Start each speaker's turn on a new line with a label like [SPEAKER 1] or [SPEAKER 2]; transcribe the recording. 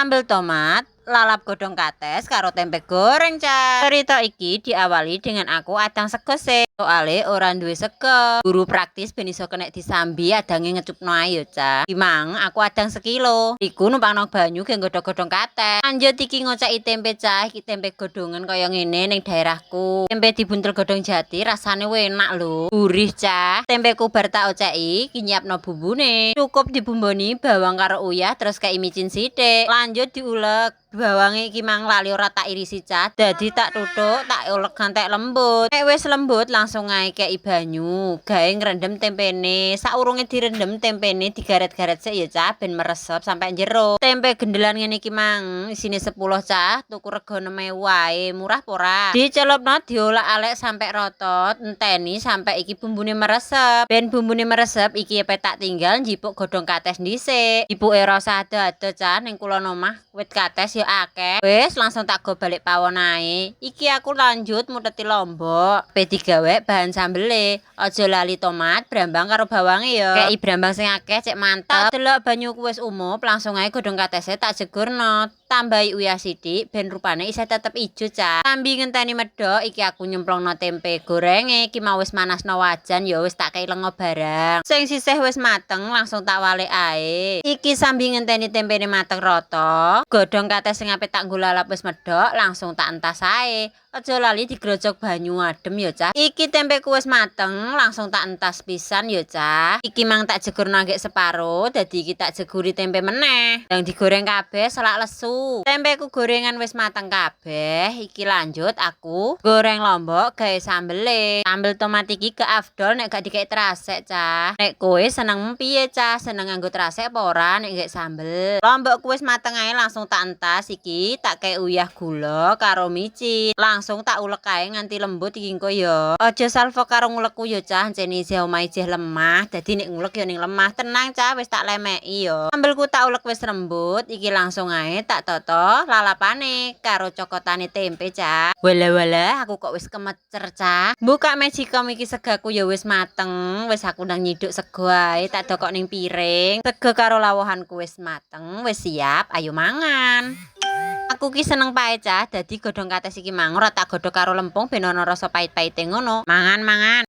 [SPEAKER 1] Sambel tomat, lalap godhong kates karo tempe goreng, Cah. Cerita iki diawali dengan aku adang sego sih. Soale ora duwe sego. Guru praktis ben iso kena disambi adange ngecupno ayo, Cah. Dimang aku adang sekilo. Iku numpangno banyu ge godhong-godhong kates. Lanjut iki ngoceki tempe, Cah. Iki tempe godhongan kaya ngene ning daerahku. Tempe dibuntel godhong jati rasane enak lho. Gurih, Cah. Tempeku bar tak oceki, iki nyiapno bumbune. Cukup dibumboni bawang karo uyah terus kei micin sithik. Lanjut diulek. Bawange iki mang lali ora tak irisi, Cah. Dadi tak tuthuk, tak ulek ngantek lembut. Nek wis lembut langsung ae kei banyu. Gawe ngrendem tempene. Saurunge direndem tempene digaret-garet sik ya, Cah, ben meresep sampai jero. Tempe gendelan ngene iki mang isine 10, Cah. Tuku rego 6.000 wae, murah apa ora? Dicelupno diolak-alek sampai rotot, enteni sampai iki bumbune meresep. Ben bumbune meresep iki epe tak tinggal njipuk godhong kates dhisik. Ipuke ora usah ado-ado, Cah. Ning kulon omah wit kates akeh. Wis langsung tak go balik pawon ae. Iki aku lanjut muteti lombok. P3 bahan sambele. Aja lali tomat, brambang karo bawange ya. Kei brambang sing akeh cek mantep. Tak delok banyuku wis umup, langsung ae godhong katese tak jegurno. Tambahi uyah sithik ben rupane isih tetep ijo, Cah. Sambil ngenteni medhok iki aku nyemplungno tempe gorenge. Iki mau wis manasno wajan ya wis tak kei lengo barang. Sing sisih wis mateng langsung tak walik ae. Iki sambil ngenteni tempene mateng rata. Godhong kates sing ape tak nggo lalap wis medhok langsung tak entas ae. Aja lali digrojok banyu adem ya, Cah. Iki tempeku wis mateng langsung tak entas pisan ya, Cah. Iki mang tak jegurno nggih separo dadi iki tak jeguri tempe meneh. Yang digoreng kabeh selak lesu. Tempeku gorengan wis mateng kabeh. Iki lanjut aku goreng lombok gawe sambele. Sambel tomat iki ke afdol nek gak dikek terasek, Cah. Nek kowe seneng piye, Cah? Seneng nganggo terasek apa ora nek gak sambel? Lombokku wis mateng ae langsung tak entas iki tak kei uyah gula karo micin. Langsung tak ulek ae nganti lembut iki engko ya. Aja salfok karo ngulekku ya, Cah. Encene isih omahe isih lemah. Dadi nek ngulek ya ning lemah. Tenang, Cah, wis tak lemeki ya. Sambelku tak ulek wis rembut, iki langsung ae tak toto lalapane karo cokotane tempe, Cah. Wala-wala aku kok wis kemecer, Cah. Buka magicom iki segaku ya wis mateng. Wis aku ndang nyiduk sego ae tak dokok ning piring. Sego karo lawohanku wis mateng, wis siap, ayo mangan. Aku ki seneng pahit, Cah. Dadi godhong kates iki mang ora tak godhog karo lempung ben ana rasa pahit-pahite ngono. Mangan-mangan.